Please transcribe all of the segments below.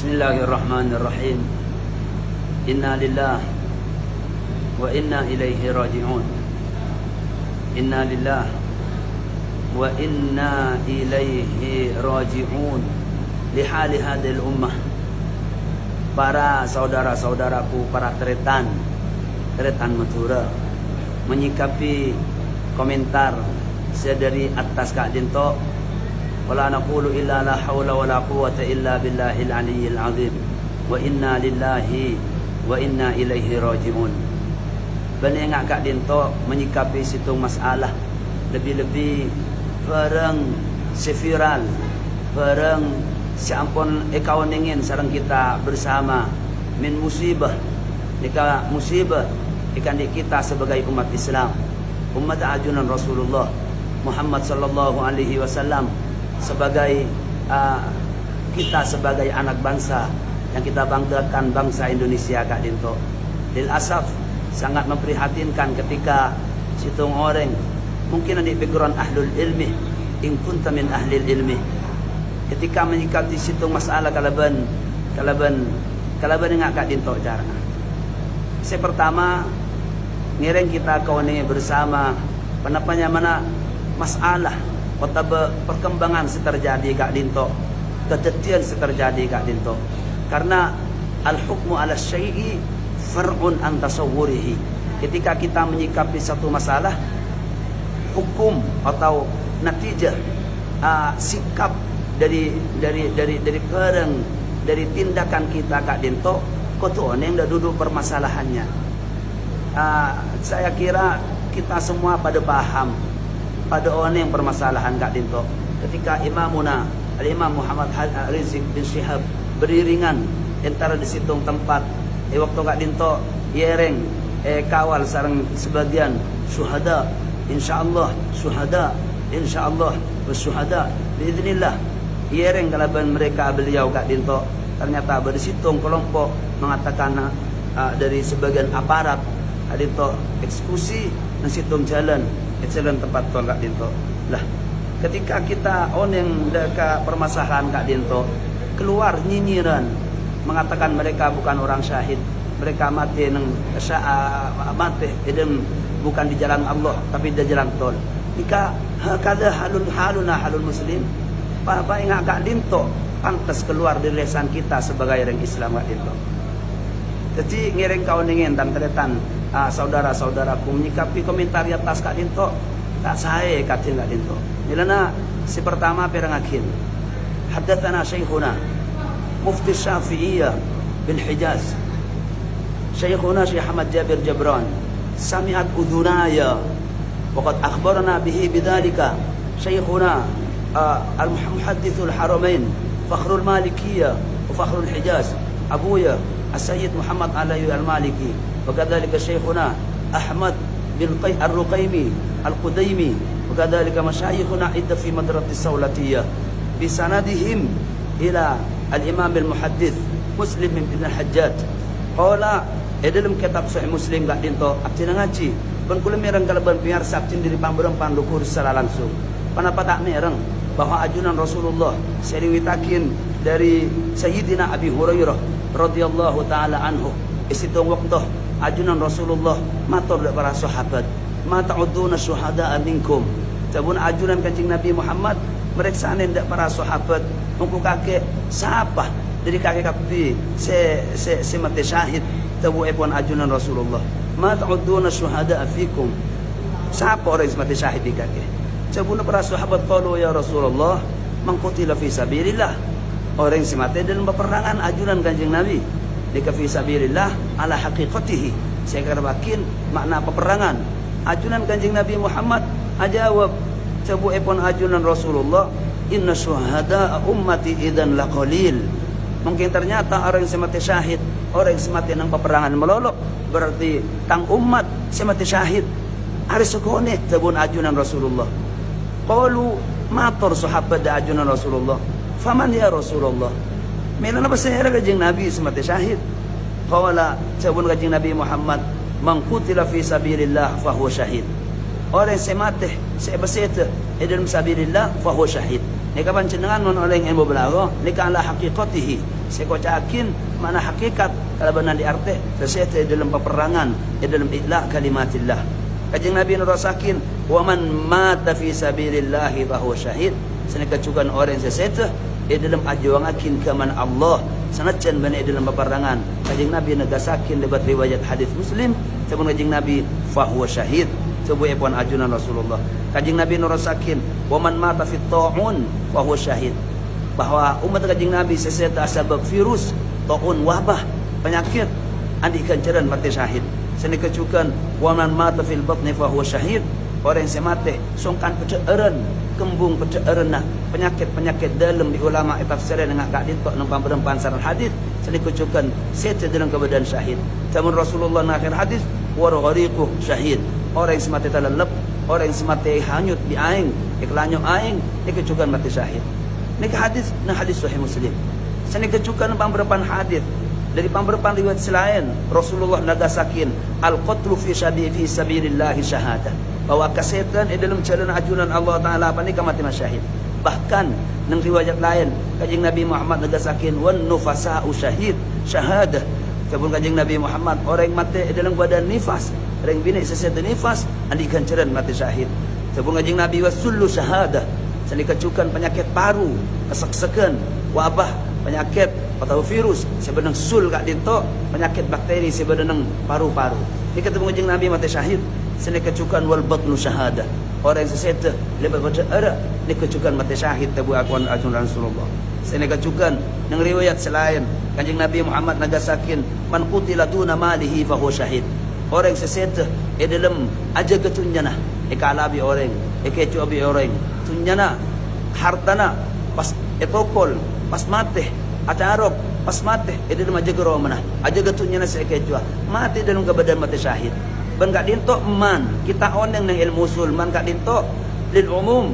Bismillahirrahmanirrahim. Inna lillah wa inna ilaihi raji'un. Inna lillah wa inna ilaihi raji'un. Lihali hadil ummah. Para saudara-saudaraku, para tretan Madura, menyikapi komentar saya dari atas Kak Dinto, wala naqulu illa la hawla wala quwwata illa billahil aliyyil azim wa inna lillahi wa inna ilaihi raji'un. Bani ingat Kak Dinto menyikapi situng masalah lebih-lebih bareng seviral, bareng siampun ekawan ingin sarang kita bersama min musibah ika musibah ikan di kita sebagai umat Islam, umat ajunan Rasulullah Muhammad sallallahu alaihi wasallam, sebagai kita sebagai anak bangsa yang kita banggakan, bangsa Indonesia Kak Dinto. Lil asaf sangat memprihatinkan ketika situng orang mungkin di pikiran ahlul ilmi, in kunta min ahlil ilmi, ketika menyikapi situng masalah kalaban ingat Kak Dinto cara. Saya pertama ngiring kita kawan ini bersama penapanya mana masalah atau perkembangan terjadi Kak Dinto, kedetian terjadi Kak Dinto, karena al-hukmu ala syai'i far'un an tasawwurihi. Ketika kita menyikapi satu masalah, hukum atau natijah sikap dari tindakan kita Kak Dinto, kotoan yang dah duduk permasalahannya. Saya kira kita semua pada paham pada orang yang permasalahan Kak Dinto. Ketika Imamuna Al-Imam Muhammad Rizik bin Syihab beriringan antara di situng tempat waktu Kak Dinto yereng kawal sarang sebagian syuhada, insyaallah syuhada, insyaallah bersyuhada biiznillah, yereng kalaban mereka beliau Kak Dinto, ternyata bersitung kelompok mengatakan dari sebagian aparat Kak Dinto eksekusi dan situng jalan tempat tuan Kak Dinto. Lah, ketika kita yang dekat permasalahan Kak Dinto keluar nyinyiran mengatakan mereka bukan orang syahid, mereka mati mati bukan di jalan Allah tapi di jalan tol. Jika hakada halul muslim, apa ingat Kak Dinto pantas keluar dari lisan kita sebagai orang Islam Kak Dinto. Jadi ngiring kau ingin dan teretan saudara-saudaraku menyikapi komentar atas Kak Dinto, tak saya kata Kak Dinto. Nilana si pertama perangakin. Haddatsana Syekhuna Mufti Syafi'iyah bil Hijaz, Syekhuna Syekh Ahmad Jabir Jabran, sami'at udhunaya wa qad akhbarana bihi bidzalika Syekhuna al-Muhaddithul Haramain Fakhrul Malikiyah wa Fakhrul Hijaz Abuya As-Sayyid Muhammad Alawi Al-Maliki, وكذلك شيخنا أحمد بن الرقيمي القديمي، وكذلك مشايخنا عدة في مدرسة السولتية بسندهم إلى الإمام المحدث مسلم بن الحجاج قال dalam kitab Sahih Muslim Kak Dinto abdi ngaji ban kula mereng kalaban piar sabtin dari pambereng pandukur secara langsung panapa tak mereng bahwa ajunan Rasulullah seriwitakin dari Sayyidina Abi Hurairah radhiyallahu taala anhu isitung waktu ajunan Rasulullah matur para sahabat, ma ta'uduna syuhada'a minkum, sabun ajunan Kanjeng Nabi Muhammad mereka ndak para sahabat mungku kakek siapa dari kakek kapi se mati syahid tabu epon ajunan Rasulullah, ma ta'uduna syuhada'a fikum, siapa orang yang mati syahid di kakek. Sabun para sahabat qalu ya Rasulullah man qutila fi sabilillah, orang yang mati dalam peperangan ajunan Kanjeng Nabi dika fi sabilillah ala haqiqatihi, saya katakan makna peperangan ajunan Kanjeng Nabi Muhammad ajawab sabu epon ajunan Rasulullah inna syuhada ummati idzan laqalil, mungkin ternyata orang yang mati syahid, orang yang mati nang peperangan melolok berarti tang umat mati syahid hari sekone sabun ajunan Rasulullah. Qalu matur sahabat da ajunan Rasulullah, faman ya Rasulullah, melana pasahera Kanjeng Nabi semati syahid. Qala sabun Kanjeng Nabi Muhammad man qutila fi sabilillah fa huwa syahid, orang yang mati sebesete dalam sabilillah fa huwa syahid. Nika panjenengan non oleh ilmu balaghah nika ala haqiqatihi, Saya kau cakin mana hakikat kalau benar diarti sesete dalam peperangan, dalam ikhla kalimatillah. Kanjeng Nabi nurasakin wa man mata fi sabilillah fa huwa syahid. Seneka cukan orang sesete dalam ajuangakin ke man Allah sanajan bani dalam peperangan. Kanjeng Nabi negasakin debat riwayat hadis Muslim sebelum kanjeng Nabi fa huwa syahid. Coba puan ajunan Rasulullah. Kanjeng Nabi nurasakin wa man mata fi ta'un fa huwa syahid. Bahawa umat kanjeng Nabi seseta sebab virus, taun, wabah, penyakit andi kancaran mati syahid. Seni kecukan wa man mata fil batni fa huwa syahid. Orang yang mati songkan peceureun, kembung peceureun penyakit-penyakit dalam di ulama tafsiran dengan gak ditok numpang berempan saran hadis. Seni kecukan sete dalam keadaan syahid. Tamun Rasulullah akhir hadis wa ghariqu syahid. Orang yang mati terlelep, orang yang mati hanyut di aing, iklanyo aing, dikecukan mati syahid. Ini hadis, hadis Sahih Muslim. Sini kecukan pamberpan hadis dari pamberpan riwayat selain Rasulullah nagasakin al-qatlu fi sabilillah syahadah. Bahwa kesehatan dalam jalan ajunan Allah Taala apa ni mati masyahid. Bahkan nang riwayat lain kanjeng Nabi Muhammad nagasakin wan nufasa'u syahid syahadah. Sebelum kanjeng Nabi Muhammad orang yang mati dalam badan nifas, orang bini sesat nifas andi kancaran mati syahid. Sebelum kanjeng Nabi wasullu syahadah. Seni kecukan penyakit paru, kesek-sekan, wabah, penyakit atau virus sebenarnya sul kat dinto, penyakit bakteri sebenarnya paru-paru. Ini ketemu kanjeng Nabi mati syahid. Seni kecukan wal batnu syahadah. Orang yang sesat lepas baca ara, ni kecukan mati syahid tabu akuan ajunan Rasulullah. Seni kecukan nang riwayat selain kanjeng Nabi Muhammad nagasakin man qutila duna malihi fa huwa syahid. Orang sesat dalam aja ketunyana, ikalabi orang, ikecuabi orang. Tunyana hartana pas etokol pas mate acarok pas mate dalam aja geromana aja gatunyana sekejua mati dalam kebadan mati syahid ban gak dinto man kita oneng nang ilmu usul man gak dinto lil umum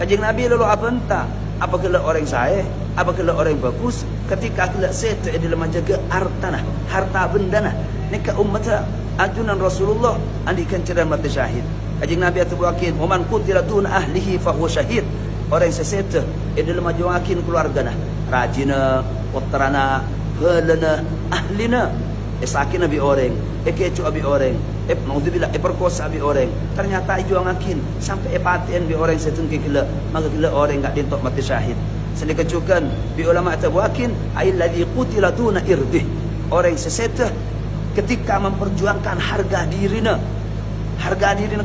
kanjeng Nabi lalu apa kala orang saya apa kala orang bagus ketika kala set dalam aja ge harta bendana nika umat ajunan Rasulullah andikan ceran mati syahid. Kanjeng Nabi atubuakin wa man qutila dun ahlihi fa huwa syahid. Orang yang sesete dalam ajuakin keluargana rajina putrana helena ahlina sakin abi orang kecu abi orang naudzubillah perkosa abi orang ternyata ajuakin sampai paten bi orang setengki gila maka gila orang enggak dintok mati syahid. Seni kecukan bi ulama atubuakin alladzi qutila duna irdih. Orang yang sesete ketika memperjuangkan harga dirina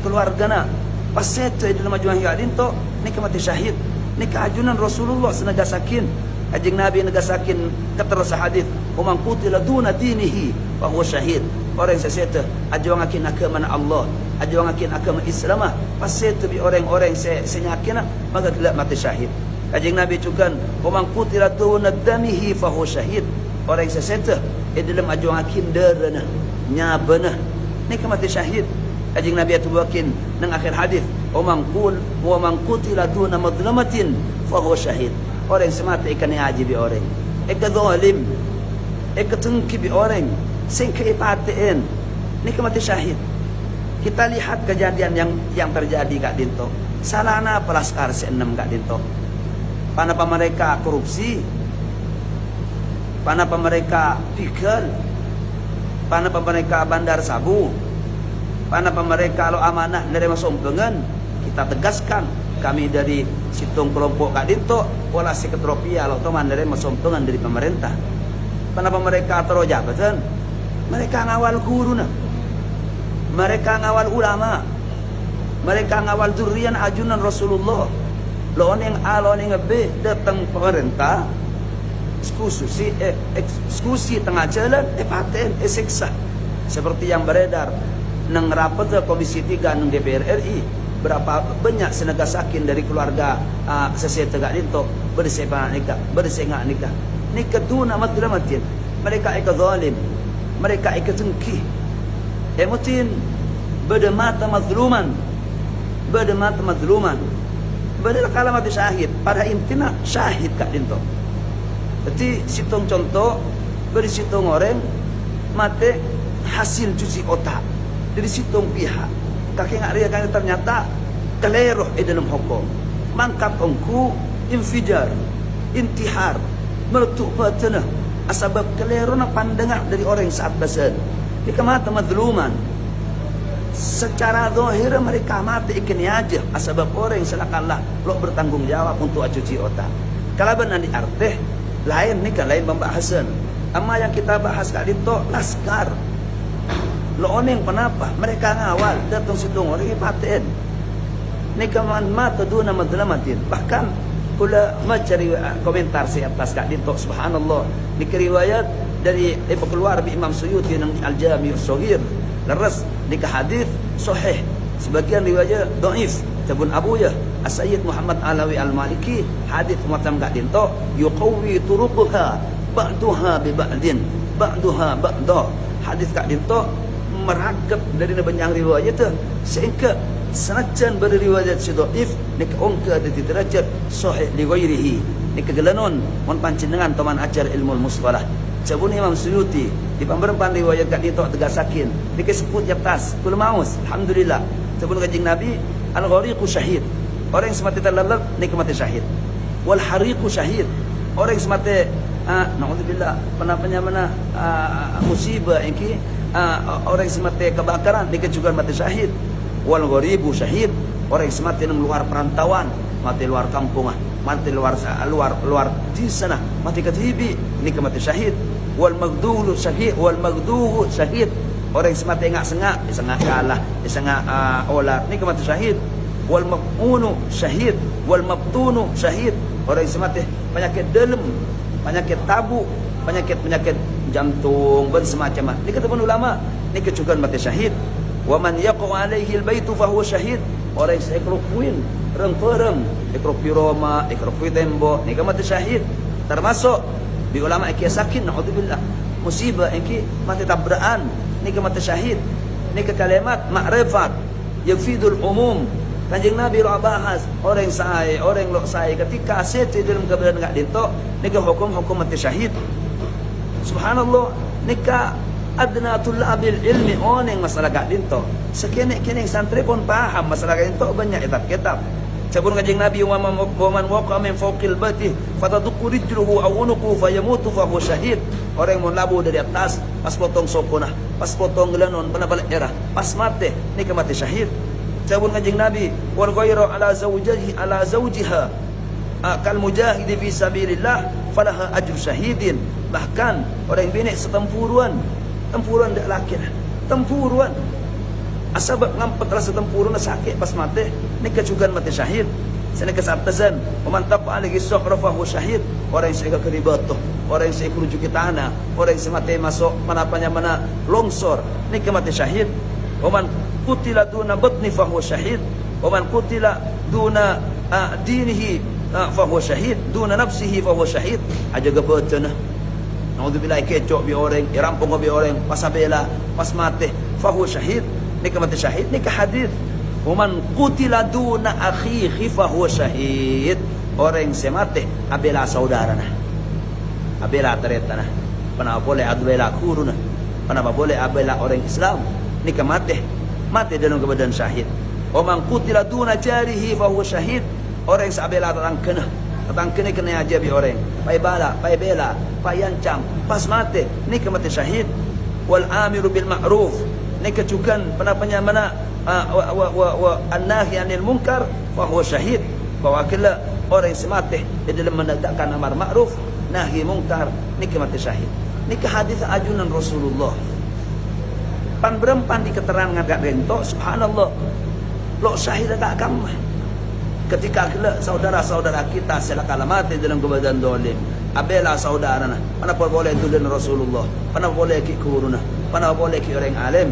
keluargana pas sete dalam majuan dinto ni mati syahid ni keajunan Rasulullah senagasakin kanjeng Nabi nagasakin keterus hadis umman qutila duna dinihi fa huwa syahid. Orang yang sesete ajuangakin agama Allah ajuangakin agama Islam pas sete bi orang-orang senyakina maka gelak mati syahid. Kanjeng Nabi cukan umman qutila duna damihi fa huwa syahid. Orang yang sesete dalam ajuangakin darana nyabana ni mati syahid. Kanjeng Nabi atubakin nang akhir hadis wa man qutila duna madlamatin fa huwa syahid. Orang semata ikan haji bi orang zalim tengki bi orang sing keipaten ni mati syahid. Kita lihat kejadian yang terjadi kat dinto salana pelaskar se-6 kat dinto panapa mereka korupsi panapa mereka pikir panapa mereka bandar sabu panapa mereka lo amanah dari masompengan. Kita tegaskan kami dari situng kelompok Kak Dinto wala sekretariat lo teman dari masompengan dari pemerintah. Panapa mereka tero jabatan mereka ngawal guruna mereka ngawal ulama mereka ngawal durian ajunan Rasulullah lo yang A lo yang B datang pemerintah eksekusi tengah jalan paten siksa seperti yang beredar nang rapat Komisi 3 nang DPR RI berapa banyak senagasakin dari keluarga sesete gak dinto bersepah nikah tuna madramatin mereka zalim mereka tengki emutin bada mata mazluman bada kala mati syahid pada intina syahid gak dinto. Jadi situng contoh beri situng orang mati hasil cuci otak dari situng pihak kakek ngak ria kan ternyata keleroh dalam hukum mangkat ongku infijar intihar meletup patana asbab keliru na pandangan dari orang yang saat basan jika mata madluman secara zahir mereka mati ikan aja asbab orang yang selakallah lo bertanggung jawab untuk acuci otak kalau benar di artih lain ni kan lain pembahasan amma yang kita bahas kali itu laskar lo oneng kenapa mereka ngawal datang situ orang paten ni kaman mata duna madlamatin bahkan kula mencari komentar si atas kak dinto subhanallah ni riwayat dari keluar bi Imam Suyuti nang Al-Jami' As-Shaghir leres ni hadis sahih sebagian riwayat dhaif tabun Abu ya As-Sayyid Muhammad Alawi Al-Maliki hadis macam kak dinto yuqawi turuqha ba'daha bi ba'din ba'daha ba'da hadis kak dinto meragap dari banyak riwayat tu sehingga senajan berriwayat si dhaif nek ongka di derajat sahih li ghairihi nek gelanon mon panjenengan teman ajar ilmu mustalah sabun Imam Suyuti di pamberempan riwayat kat ditok tegasakin nek sebut atas kul maus alhamdulillah sabun kanjeng Nabi al-ghariqu syahid orang yang semati terlalat nek mati syahid wal hariqu syahid orang yang semati naudzubillah mana musibah iki orang yang semati kebakaran nek juga mati syahid wal gharibu syahid orang yang mati di luar perantauan mati luar kampung mati luar di sana mati ketibi ini mati syahid wal magdulu syahid wal magduhu syahid orang yang mati sengak kalah sengak olah ini mati syahid wal mabunu syahid wal mabtunu syahid orang yang mati penyakit dalam penyakit tabu penyakit jantung dan semacam ini kata ulama ini kecukupan mati syahid wa man yaqa alaihi albaytu fa huwa syahid orang yang ekropuin reng-pereng ekropi Roma ekropi tembok ni mati syahid termasuk di ulama iki sakin naudzubillah musibah iki mati tabrakan ni mati syahid ni kalimat ma'rifat yafidul umum kanjeng Nabi lo bahas orang sai orang lo sai ketika sete dalam kebenaran enggak dinto ni hukum mati syahid subhanallah nikah adna tulabil ilmi oneng masalah gak dinto sekene-kene santri pun paham masalah gak dinto banyak kitab sabun kanjeng Nabi wa man waqa min fawqil bati fatadqu rijluhu aw unuqu fayamutu fa huwa syahid orang yang labu dari atas pas potong sokona pas potong gelanon pernah balik era pas mati ni mati syahid sabun kanjeng Nabi wal ghayru ala zawjiha kal mujahid fi sabilillah falaha ajru syahidin bahkan orang yang bini setempuruan tempuruan dak laki tempuruan asbab ngampet rasa tempuruan sakit pas mati ni kecukupan mati syahid sana kesabtasan man taqa alaihi sukhra fa huwa syahid orang yang saya keribatuh orang yang saya kerujuki tanah orang yang mati masuk mana longsor ni mati syahid man qutila duna batni fa huwa syahid man qutila duna dinihi fa huwa syahid duna nafsihi fa huwa syahid aja gabatan naudzubillah kecok bi orang irampung bi orang pas bela pas mati fa huwa syahid ni mati syahid ni hadis man qutila duna akhihi fa huwa syahid orang yang mati abela saudarana abela teretana pana boleh abela kuruna pana boleh abela orang Islam ni mati dalam keadaan syahid man qutila duna jarihi fa huwa syahid orang yang sabela tentang kena aja bi orang pai bela pai ancam pas mati ni mati syahid wal amiru bil ma'ruf ni kecukan mana wa an-nahi 'anil munkar fa huwa syahid bahwa kala orang yang mati di dalam menegakkan amar ma'ruf nahi munkar ni mati syahid ni hadis ajunan Rasulullah pan berempan di keterangan gak rento subhanallah lo syahid tak kamah ketika saudara-saudara kita selakala mati dalam keadaan dolim abela saudara mana boleh tulen Rasulullah mana boleh ki kuruna mana boleh ki orang alim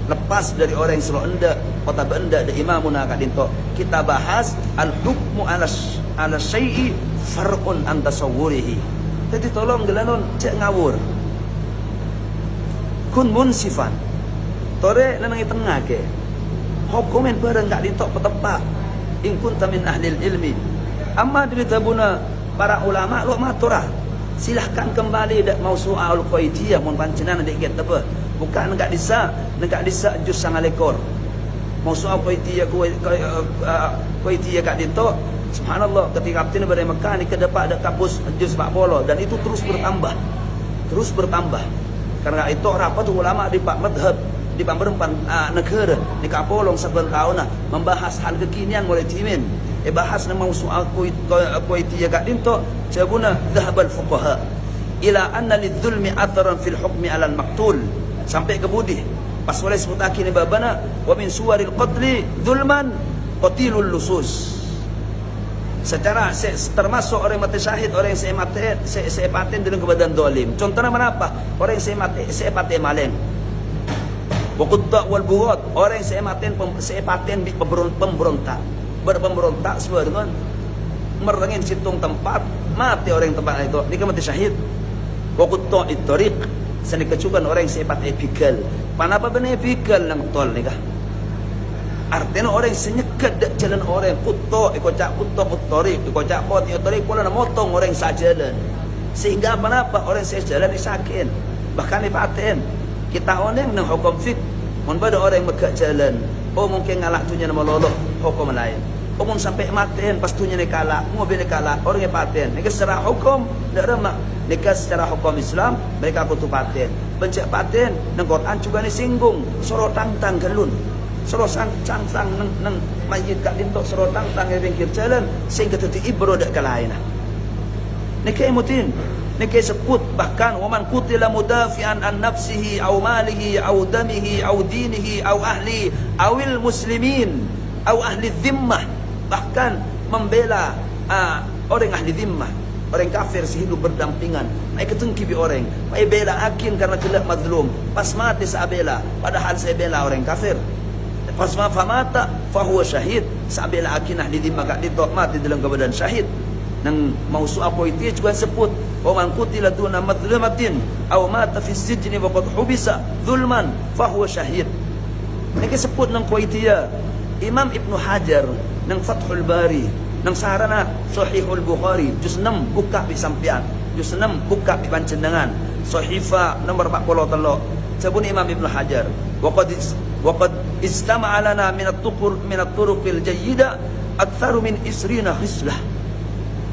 lepas dari orang yang selalu enda kota benda de imamuna kadinto kita bahas al hukmu ala syai'i far'un an tasawwurihi jadi tolong gelanon cek ngawur kun munsifan tore lanang tengah ke hukumen bareng gak ditok petepak in kunta min ahlil ilmi amma dari tabuna para ulama lo maturah silahkan kembali dak mausu'ul qaidiyah mun pancenan dak get apa bukan enggak disa juz 9 lekor mausu'ul qaidiyah qaidiyah kat dito Subhanallah, ketika Abtin dari Mekah ni kedepak ada kampus juz 40 dan itu terus bertambah. Terus bertambah. Karena itu rapat ulama di Pak Madhab di pemberempan negara di Kapolong saben tahun membahas hal kekinian mulai timin bahas nama soal Kuwaitiyah kat dinto cabuna dhahabal fuqaha ila anna lidzulmi atharan fil hukmi ala al maqtul sampai ke budi pas oleh sebut akhir ni babana wa min suwaril qatli zulman qatilul lusus secara termasuk orang mati syahid orang yang saya paten dalam keadaan zalim. Contohnya mana apa? Orang yang saya paten maling. Waqutta wal bughad, orang yang saya paten di pemberontak. Berpemberontak semua dengan merengin situng tempat, mati orang yang tempat itu. Ini kan mati syahid. Waqutta it-tariq, seni kecukan orang yang saya paten epical. Panapa benar epical nang tol ni kah? Artinya orang senyekad jalan orang kuto, ikocak kuto kutori, ikocak koti kutori, pula nak motong orang sajalan. Sehingga apa orang saya jalan disakin, bahkan dipaten. Kita orang yang hukum fik, mun pada orang yang megak jalan, oh mungkin ngalak tunya nama loloh hukum lain. Oh mun sampai maten, pas tunya ni kalak, mobil ni kalak, orang yang paten. Nika secara hukum, tak remak. Nika secara hukum Islam, mereka kutu paten. Pencak paten, nang Quran juga ni singgung, suruh tantang galun. Suruh sang nang mayit kat dintok suruh tang yang bengkir jalan sehingga tetu ibro dak kalaina. Nikai mutin, nikai sebut bahkan waman qutila mudafi'an an nafsihi aw malihi aw damihi aw dinihi aw ahli awil muslimin aw ahli dhimmah, bahkan membela orang ahli dhimmah, orang kafir sehidup berdampingan. Mai ketengki bi orang, mai bela akin karena gelak mazlum. Pas mati saya bela, padahal saya bela orang kafir. Fasma famata fahuwa syahid. Sabila akinah di dimaga di mati dalam keadaan syahid. Nang mausu apa itu juga sebut wa man qutila duna madlamatin aw mata fi sijni wa qad hubisa zulman fahuwa syahid. Ini sebut nang Kuwaitiyah. Imam Ibnu Hajar nang Fathul Bari nang sarana Sahihul Bukhari juz 6 buka di sampian. Juz 6 buka di panjenengan. Sahifa nomor 43. Sebut Imam Ibnu Hajar وقد استمع لنا من الطرق الجيدة أكثر من 20 خصلة.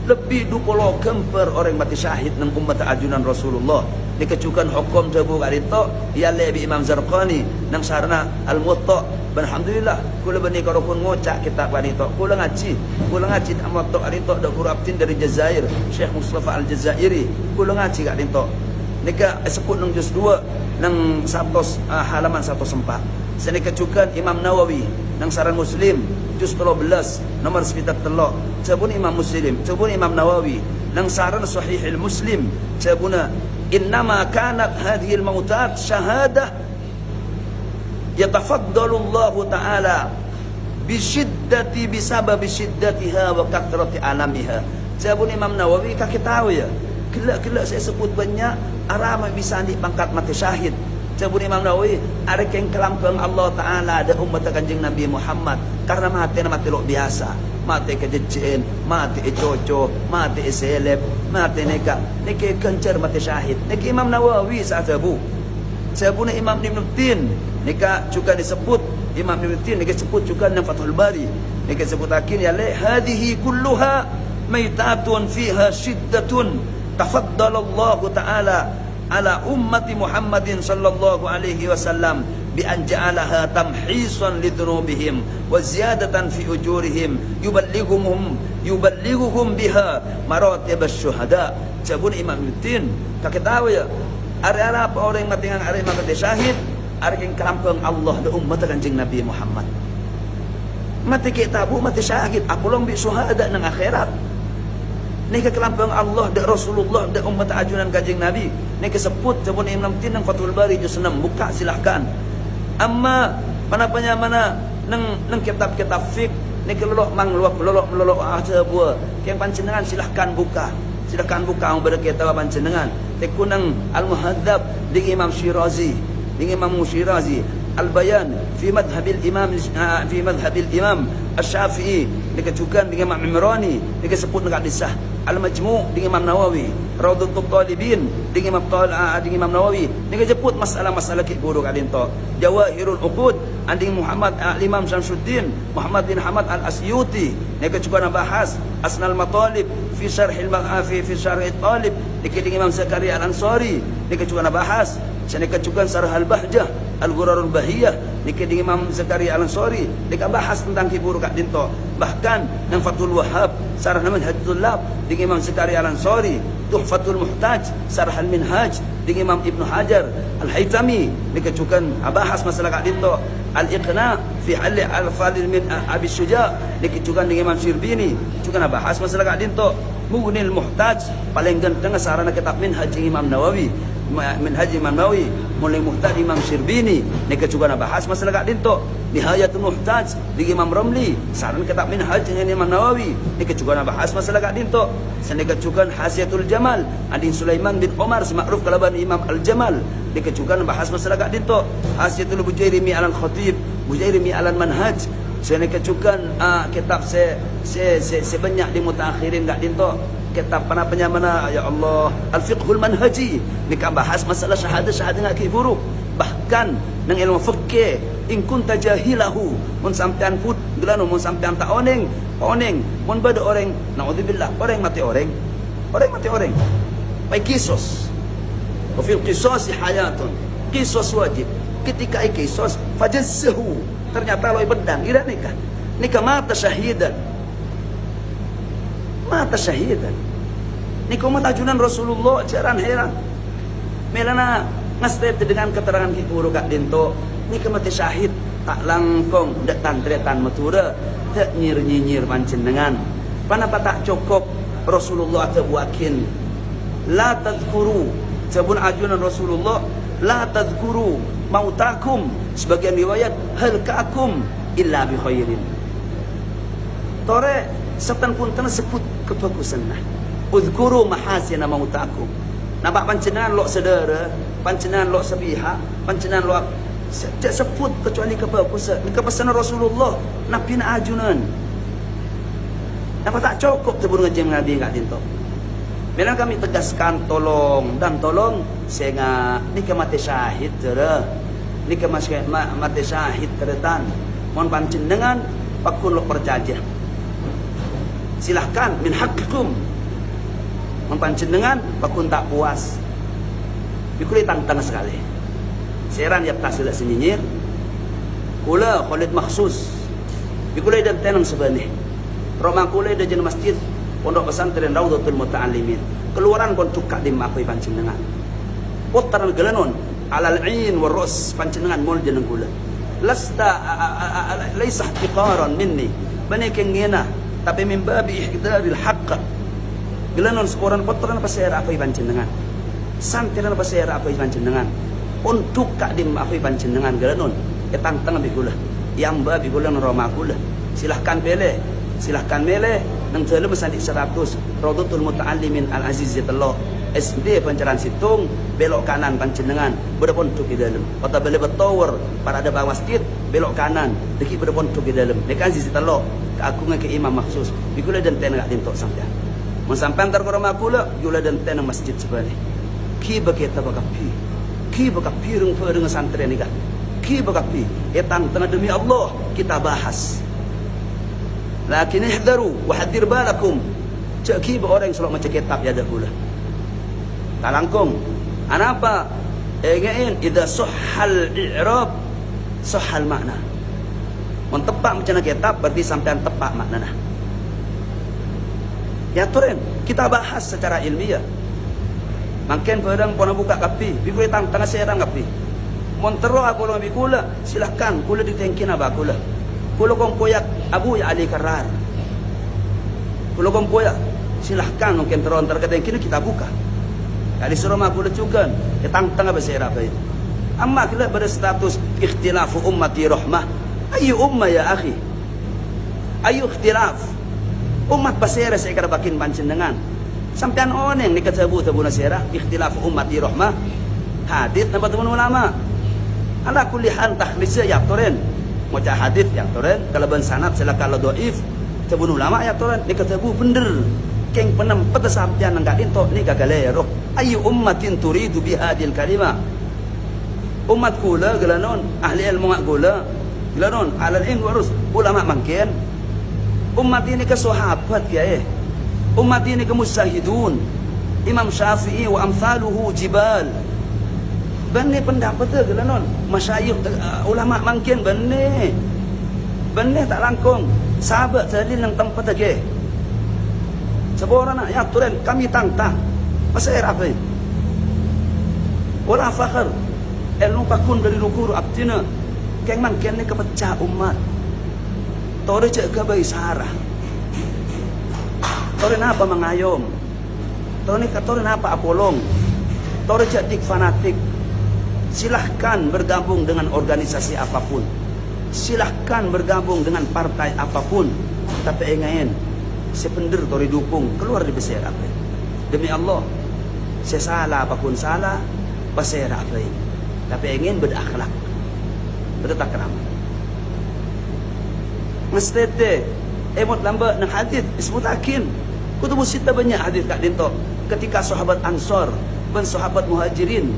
Lebih 20 kemper orang mati syahid nang umat ajunan Rasulullah. Dikecukan hukum jabu karito ia lebi Imam Zarqani nang sarana Al-Muwatta. Alhamdulillah kula bani karo pun ngocak kitab karito. Kula ngaji Al-Muwatta karito dak kuraptin dari Jazair, Syekh Mustafa Al-Jazairi. Kula ngaji karito. Nika sebut nang juz 2 nang 100 halaman 104. Sini kecukan Imam Nawawi nang saran Muslim juz 13 nomor 93. Sebut Imam Muslim, sebut Imam Nawawi nang saran Sahih Muslim sebuna innama kanat hadhihi al-mautat syahadah yatafaddalu Allah taala bisyiddati bisabab syiddatiha wa kathrati alamiha. Sebut Imam Nawawi kak kita tahu ya. Kelak saya sebut banyak arama bisa di pangkat mati syahid. Sebut Imam Nawawi ada yang kelampang Allah Ta'ala ada umat kanjeng Nabi Muhammad karena mati luar biasa, mati kejejin, mati coco, mati seleb, mati neka kencar mati syahid. Neka Imam Nawawi saat sebut Imam Ibn Tin neka juga disebut Imam Ibn Tin neka sebut juga dalam Fathul Bari neka sebut akhir ya le hadhihi kulluha maitatun fiha shiddatun tafaddalallahu ta'ala ala ummati Muhammadin sallallahu alaihi wasallam bi an ja'alaha tamhisan lidunubihim wa ziyadatan fi ujurihim yuballighuhum biha maratib asy-syuhada. Sabun Imam Ibn kak tahu ya ada apa orang yang mati ngang arema mati syahid ada yang kelampang Allah da umat kanjeng Nabi Muhammad mati kita bu mati syahid apulong bi syuhada nang akhirat. Nika kelampang Allah da Rasulullah da umat ajunan kanjeng Nabi. Nika sebut sebut Imam Tin nang Fathul Bari juz 6 buka silahkan. Amma mana nang kitab-kitab fik nika lolok buah. Yang panjenengan silahkan buka. Silahkan buka ang berkata panjenengan. Tekunang Al-Muhadzab di Imam Syirazi. Di Imam Syirazi Al-Bayan fi madhhabil imam Asy-Syafi'i dikecukan dengan Imam Imrani disebut dekat disah Al-Majmu' dengan Imam Nawawi Rawdatul Talibin dengan Imam Nawawi disebut masalah-masalah ki guru kat dinto Jawahirul Uqud anding Muhammad Imam Syamsuddin Muhammad bin Hamad Al-Asyuti dikecukan bahas Asnal Matalib fi syarh Talib dengan Imam Zakaria Al-Ansari dikecukan bahas saya dikecukan Sarah Al-Bahjah Al-Ghurarul Bahiyah dengan Imam Zakaria Al-Ansari dekat bahas tentang kiburu kat dinto bahkan yang Fathul Wahhab Sarah Manhajul Tullab dengan Imam Zakaria Al-Ansari Tuhfatul Muhtaj Sarah Al-Minhaj dengan Imam Ibn Hajar Al-Haytami dikecukan bahas masalah kat dinto Al-Iqna fi Halli Al-Fadil min Abi Syuja dikecukan dengan Imam Syirbini juga bahas masalah kat dinto Mughnil Muhtaj paling ganteng sarana kitab Minhaj Imam Nawawi Minhaj Imam Nawawi mulai Muhtaj Imam Syirbini nika juga bahas masalah kat dinto Nihayatul Muhtaj di Imam Ramli saran kitab Minhaj dengan Imam Nawawi nika juga bahas masalah kat dinto senika juga Hasiatul Jamal adin Sulaiman bin Umar semakruf kalaban Imam Al-Jamal nika juga bahas masalah kat dinto Hasiatul Bujairimi Al-Khatib Bujairimi Al-Manhaj senika juga kitab sebanyak di mutaakhirin kat dinto kitab mana ya Allah Al-Fiqhul Manhaji nikah bahas masalah syahadah dengan kiburu bahkan nang ilmu fikih in kunta jahilahu mun sampean put gelano mun sampean tak oneng mun bada orang naudzubillah orang mati orang pai kisos wa fil qisas hayatun kisos wajib ketika kisos fajazzahu ternyata loy bedang ida nikah mata syahidan Niku matajunan Rasulullah jaran heran. Melana ngastet dengan keterangan ki guru kak dinto. Niku mati syahid tak langkong dak tantretan matura tak nyir-nyinyir panjenengan. Panapa tak cukup Rasulullah tabuakin. La tadhkuru sabun ajunan Rasulullah la tadhkuru mautakum sebagian riwayat halkaakum illa bi khairin. Tore setan pun sebut kebagusan nah. Uzkuru mahasina mautakum. Nampak pancengan lok saudara, pancengan lok sepihak, pancengan lok tak sebut kecuali kebagusan. Ini kepesanan Rasulullah Nabi na ajunan. Nampak tak cukup sebut ngajeng Nabi kat dinto. Bila kami tegaskan tolong sehingga nikah mati syahid tera. Nikah mati syahid teretan. Mohon pancenengan pakun lok perjajah. Silahkan min hakikum mempancendengan pakun tak puas bikuli tantang sekali seran ya tak sila senyinyir kula Khalid Makhsus bikuli dan tenang sebenih Roma kula dan jen masjid pondok pesantren Rawdatul Muta'allimin keluaran kon tukak di makoi pancendengan putaran gelanon alal ain warus pancendengan mol jeneng kula lasta laisa ihtiqaran minni bani kengena tapi mimbabi ihdaril haqq gelanon seorang putaran pasera apa panjenengan santiran pasera apa panjenengan untuk kadim apa panjenengan gelanon ketang-tang bigula yang babi gula Roma kula silahkan mele nang dalam sandik 100 Rawdatul Muta'allimin Al-Aziz Allah SD Pancaran Situng belok kanan panjenengan berpondok di dalam kota bele betower para ada bawah masjid belok kanan deki berpondok di dalam dekan Aziz Allah keagungan ke Imam Makhsus bikula dan ten gak dintok sampean mun sampean tar ko rumah kula yula dan ten masjid sebalik ki baketa bakapi rung feureung santren ni ki bakapi etang tengah demi Allah kita bahas lakin ihdaru wa hadir balakum cek ki orang selok macam kitab ya dahulu talangkong anapa egain idza sahhal i'rab sahhal makna mun tepak macam kitab berarti sampean tepak maknana ya turen kita bahas secara ilmiah makin pedang pona buka kapi bikul tang tengah serang kapi mun tero aku lo bikula silahkan kula ditengkin aba kula kong poyak Abu ya Ali Karar kula kong poyak silahkan mungkin tero antar ketengkin kita buka kali suruh aku lecukan tang tengah beserap itu amma kila pada status ikhtilafu ummati rahmah ayu umma ya akhi ayu ikhtilaf umat basera saya kira bakin panjenengan sampean oneng ni katabu tabuna sera ikhtilaf ummati rahmah hadis napa teman ulama Ala kulli hal takhlisnya ya toren. Macam hadis yang toren kalau ben sanad silakan la dhaif. Tebun ulama ya toren ni kata bu bener. Keng penam petasabyan nang gadin to ni gagalero. Ayu ummatin turidu bihadil kalimah. Umat kula gelanon ahli ilmu kula gelanon alal ilm warus ulama mangken. Umat ini ke sahabat ya umat ini ke mujtahidun Imam Syafi'i wa amsaluhu jibal. Benne pendapat tu gelanon masyayikh ulama mangken benne tak langkung sahabat tadi nang tempat lagi. Seborang nak ya turen kami tantang pasal apa? Wala fakhr ilmu pakun dari lukur abtina keng mangken ni kepecah umat tore cek ke bayi sarah tore napa mengayom tore napa apolong tore cek dik fanatik. Silahkan bergabung dengan organisasi apapun, silahkan bergabung dengan partai apapun, tapi ingain sepender tore dukung keluar di besar apa demi Allah saya salah apapun salah besar apa tapi ingin berakhlak bertakram mestete emot lambat nang hadis ismutakin kutubus sita banyak hadis kat dinto ketika sahabat Ansor dan sahabat Muhajirin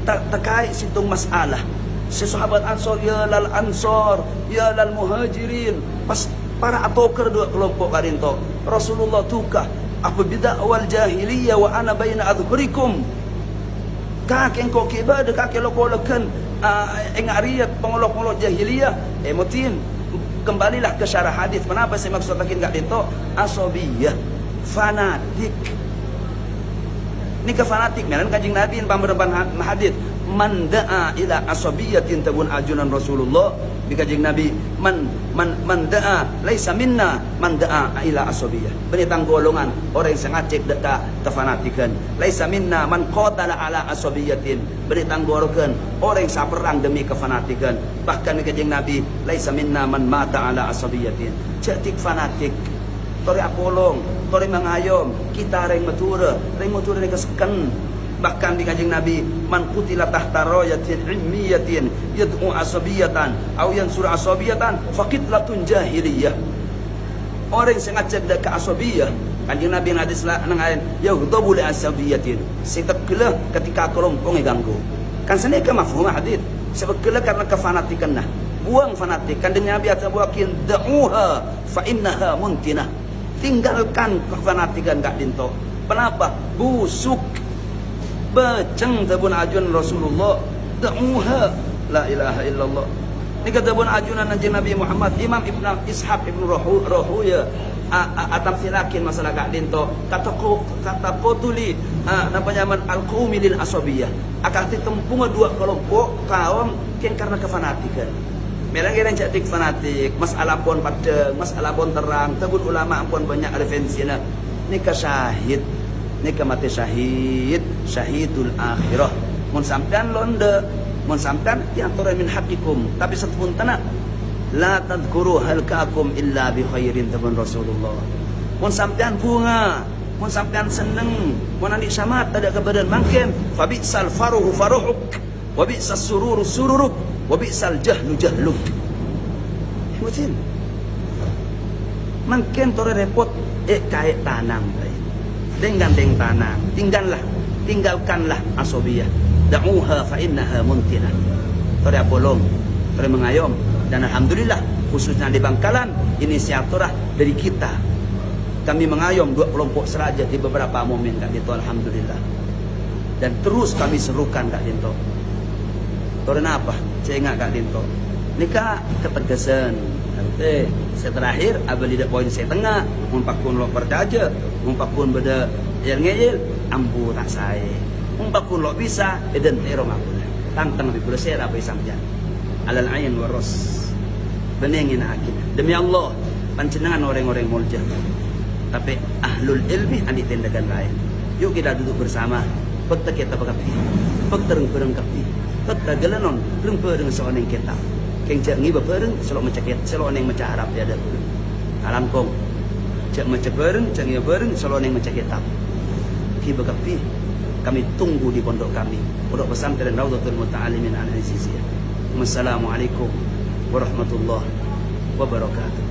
terkait situng masalah si sahabat Ansor ya lal Muhajirin pas para atoker dua kelompok kat dinto Rasulullah tukah aku bidah awal jahiliyah wa ana baina adhurikum kakek kau kibar de kakek lokolokan engariyat pengolok-olok jahiliyah emotin kembalilah ke syarah hadis kenapa saya maksud lagi enggak dito asabiyah fanatik ni ke fanatik menan kanjeng Nabi pamreban hadis man da'a ila asabiyatin tabun ajunan Rasulullah di kanjeng Nabi man da'a laisa minna man da'a ila asabiyah benitang golongan orang yang ngacek deka kefanatikan laisa minna man qatala ala asabiyatin benitang golongan orang yang perang demi kefanatikan bahkan di kanjeng Nabi laisa minna man mata ala asabiyatin cetik fanatik tore apolong tore mangayom kita reng matura ni kesekan bahkan di kanjeng Nabi man qutila tahta rayatin ilmiyatin yad'u asabiyatan aw yansur asabiyatan faqitlatun jahiliyah orang yang ngajak dak asabiyah kanjeng Nabi hadis nang ayen yaghdabu li asabiyatin sitaklah ketika kelompok ganggu kan sene ke mafhum hadis sebekala karena kefanatikan nah buang fanatik kanjeng Nabi atabuakin da'uha fa innaha muntinah tinggalkan kefanatikan gak dinto kenapa busuk beceng tabun ajuan Rasulullah da'uha la ilaha illallah ni kata tabun ajunan Nabi Muhammad Imam Ibn Ishaq Ibn Rahuya atam silakin masalah kak dinto kata qutuli namanya man al-qawmi lil asabiyah akan ditempung dua kelompok kaum yang karena kefanatikan mereka jadi fanatik masalah pun pada masalah pun terang tabun ulama pun banyak referensinya ni ka syahid ni ka mati syahidul akhirah mun sampean londe mun sampean ya tura min haqikum tapi satpun tanah la tadhkuru halkaakum illa bi khairin tabun Rasulullah mun sampean bunga mun sampean seneng mun andi samat ada kebadan mangken fa bisal faruhu faruhuk wa bisas sururu sururuk wa bisal jahlu jahluk mutin mangken tura repot kait tanam dengan tanah tinggalkanlah asobiyah da'uha fa innaha muntinah tori apolong tori mengayom dan alhamdulillah khususnya di Bangkalan inisiatorah dari kita kami mengayom dua kelompok seraja di beberapa momen kak dito alhamdulillah dan terus kami serukan kak dito tori apa saya ingat kak dito nikah ketegasan nanti saya terakhir abali dak poin saya tengah mumpakun lo perdaja mumpakun beda yang ngeyel ambu tak saya mumpakun lo bisa eden tero makuna tantang lebih bersih apa sampean alal ain waros benengin akid demi Allah pancenengan orang-orang mulja tapi ahlul ilmi andi tindakan lain yuk kita duduk bersama pekta kita bakapi pekta reng kapi pekta gelanon reng pereng seorang kita keng cek ngi bepereng selo mencekit selo neng mencah harap dia ada alangkong cek mencek pereng cek ngi bepereng selo neng mencekit tap ki bakapi kami tunggu di pondok kami pondok pesantren Raudhatul Muta'allimin Al-Aziziyah Wassalamualaikum warahmatullahi wabarakatuh.